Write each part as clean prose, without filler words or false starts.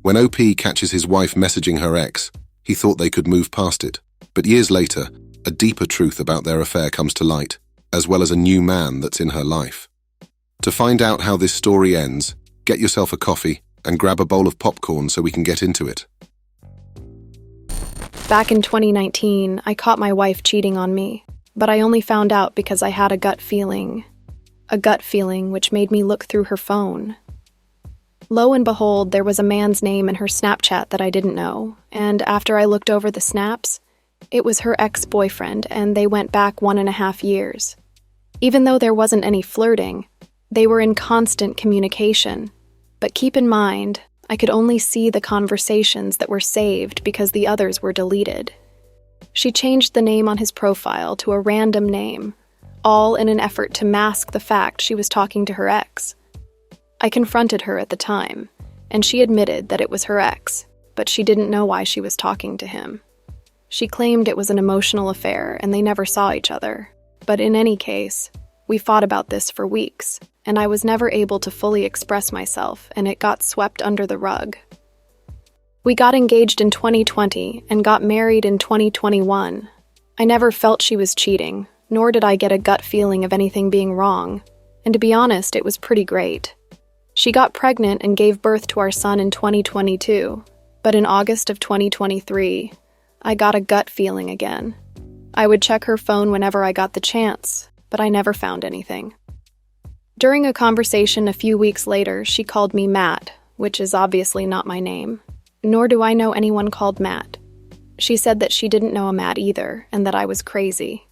When OP catches his wife messaging her ex, he thought they could move past it. But years later, a deeper truth about their affair comes to light, as well as a new man that's in her life. To find out how this story ends, get yourself a coffee and grab a bowl of popcorn so we can get into it. Back in 2019, I caught my wife cheating on me, but I only found out because I had a gut feeling. A gut feeling which made me look through her phone. Lo and behold, there was a man's name in her Snapchat that I didn't know, and after I looked over the snaps, it was her ex-boyfriend, and they went back 1.5 years. Even though there wasn't any flirting, they were in constant communication. But keep in mind, I could only see the conversations that were saved because the others were deleted. She changed the name on his profile to a random name, all in an effort to mask the fact she was talking to her ex. I confronted her at the time, and she admitted that it was her ex, but she didn't know why she was talking to him. She claimed it was an emotional affair and they never saw each other. But in any case, we fought about this for weeks, and I was never able to fully express myself, and it got swept under the rug. We got engaged in 2020 and got married in 2021. I never felt she was cheating, nor did I get a gut feeling of anything being wrong. And to be honest, it was pretty great. She got pregnant and gave birth to our son in 2022, but in August of 2023, I got a gut feeling again. I would check her phone whenever I got the chance, but I never found anything. During a conversation a few weeks later, she called me Matt, which is obviously not my name, nor do I know anyone called Matt. She said that she didn't know a Matt either, and that I was crazy.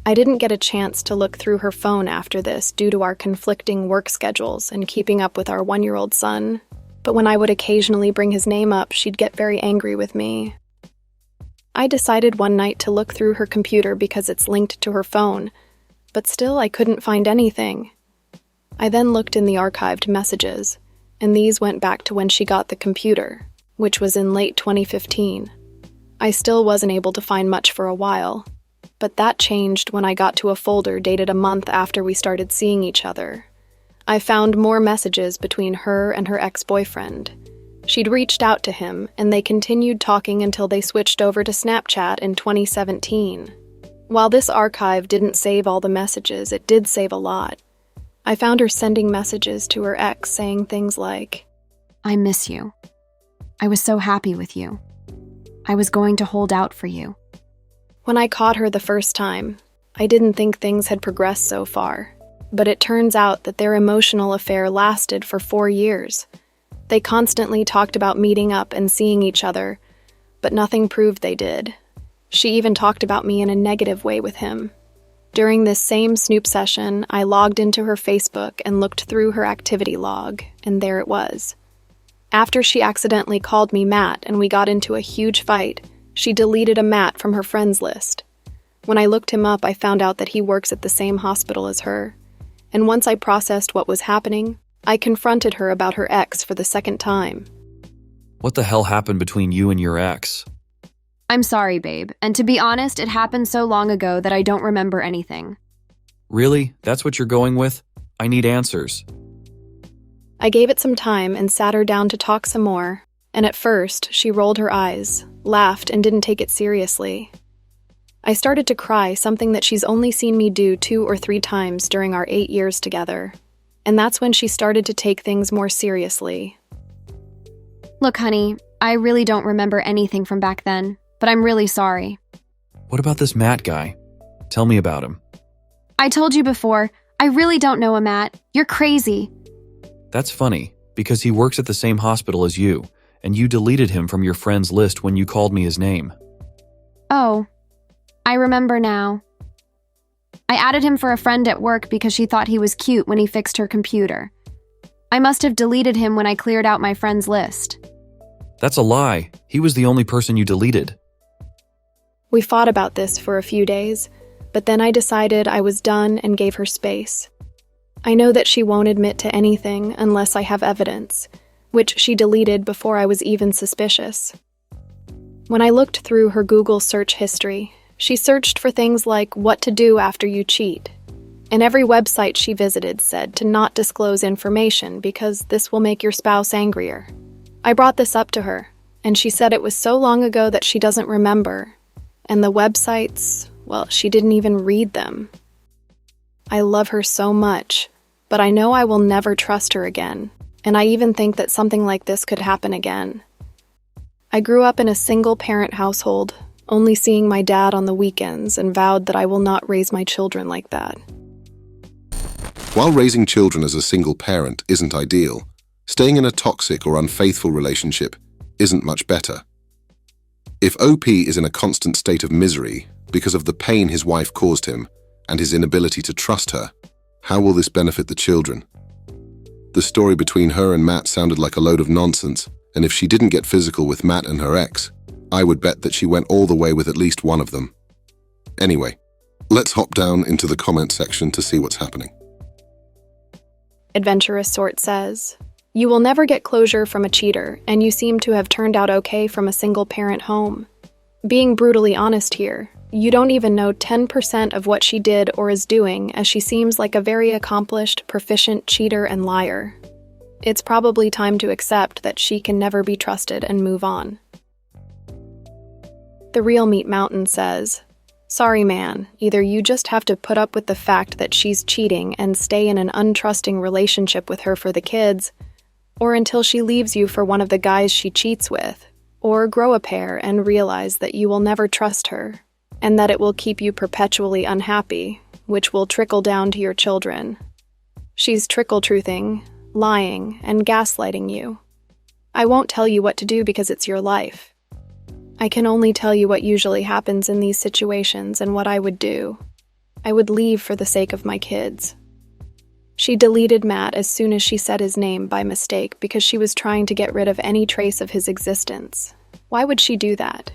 I didn't get a chance to look through her phone after this due to our conflicting work schedules and keeping up with our 1-year-old son, but when I would occasionally bring his name up, she'd get very angry with me. I decided one night to look through her computer because it's linked to her phone, but still I couldn't find anything. I then looked in the archived messages, and these went back to when she got the computer, which was in late 2015. I still wasn't able to find much for a while, but that changed when I got to a folder dated a month after we started seeing each other. I found more messages between her and her ex-boyfriend. She'd reached out to him, and they continued talking until they switched over to Snapchat in 2017. While this archive didn't save all the messages, it did save a lot. I found her sending messages to her ex saying things like, "I miss you. I was so happy with you. I was going to hold out for you." When I caught her the first time, I didn't think things had progressed so far, but it turns out that their emotional affair lasted for 4 years. They constantly talked about meeting up and seeing each other, but nothing proved they did. She even talked about me in a negative way with him. During this same Snoop session, I logged into her Facebook and looked through her activity log, and there it was. After she accidentally called me Matt and we got into a huge fight, she deleted a Matt from her friends list. When I looked him up, I found out that he works at the same hospital as her. And once I processed what was happening, I confronted her about her ex for the second time. What the hell happened between you and your ex? I'm sorry, babe, and to be honest, it happened so long ago that I don't remember anything. Really? That's what you're going with? I need answers. I gave it some time and sat her down to talk some more, and at first, she rolled her eyes, laughed, and didn't take it seriously. I started to cry, something that she's only seen me do 2 or 3 times during our 8 years together. And that's when she started to take things more seriously. Look, honey, I really don't remember anything from back then, but I'm really sorry. What about this Matt guy? Tell me about him. I told you before, I really don't know a Matt. You're crazy. That's funny, because he works at the same hospital as you, and you deleted him from your friends list when you called me his name. Oh, I remember now. I added him for a friend at work because she thought he was cute when he fixed her computer. I must have deleted him when I cleared out my friends list. That's a lie. He was the only person you deleted. We fought about this for a few days, but then I decided I was done and gave her space. I know that she won't admit to anything unless I have evidence, which she deleted before I was even suspicious. When I looked through her Google search history, she searched for things like what to do after you cheat, and every website she visited said to not disclose information because this will make your spouse angrier. I brought this up to her, and she said it was so long ago that she doesn't remember. And the websites, well, she didn't even read them. I love her so much, but I know I will never trust her again, and I even think that something like this could happen again. I grew up in a single-parent household, only seeing my dad on the weekends, and vowed that I will not raise my children like that. While raising children as a single parent isn't ideal, staying in a toxic or unfaithful relationship isn't much better. If OP is in a constant state of misery because of the pain his wife caused him and his inability to trust her, how will this benefit the children? The story between her and Matt sounded like a load of nonsense, and if she didn't get physical with Matt and her ex, I would bet that she went all the way with at least one of them. Anyway, let's hop down into the comment section to see what's happening. Adventurous Sort says, "You will never get closure from a cheater, and you seem to have turned out okay from a single-parent home. Being brutally honest here, you don't even know 10% of what she did or is doing, as she seems like a very accomplished, proficient cheater and liar. It's probably time to accept that she can never be trusted and move on." The Real Meat Mountain says, "Sorry man, either you just have to put up with the fact that she's cheating and stay in an untrusting relationship with her for the kids, or until she leaves you for one of the guys she cheats with, or grow a pair and realize that you will never trust her, and that it will keep you perpetually unhappy, which will trickle down to your children. She's trickle-truthing, lying, and gaslighting you. I won't tell you what to do because it's your life. I can only tell you what usually happens in these situations and what I would do. I would leave for the sake of my kids." She deleted Matt as soon as she said his name by mistake because she was trying to get rid of any trace of his existence. Why would she do that?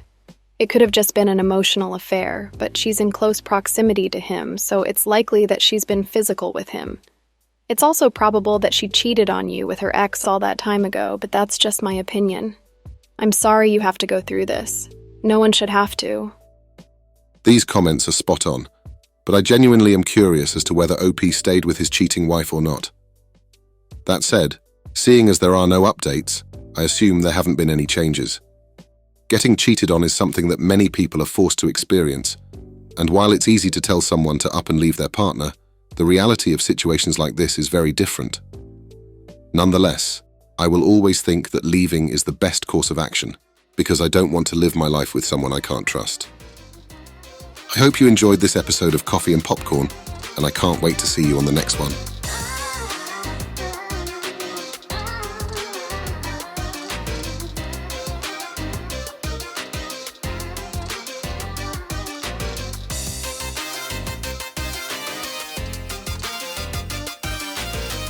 It could have just been an emotional affair, but she's in close proximity to him, so it's likely that she's been physical with him. It's also probable that she cheated on you with her ex all that time ago, but that's just my opinion. I'm sorry you have to go through this. No one should have to. These comments are spot on, but I genuinely am curious as to whether OP stayed with his cheating wife or not. That said, seeing as there are no updates, I assume there haven't been any changes. Getting cheated on is something that many people are forced to experience, and while it's easy to tell someone to up and leave their partner, the reality of situations like this is very different. Nonetheless, I will always think that leaving is the best course of action, because I don't want to live my life with someone I can't trust. I hope you enjoyed this episode of Coffee and Popcorn, and I can't wait to see you on the next one.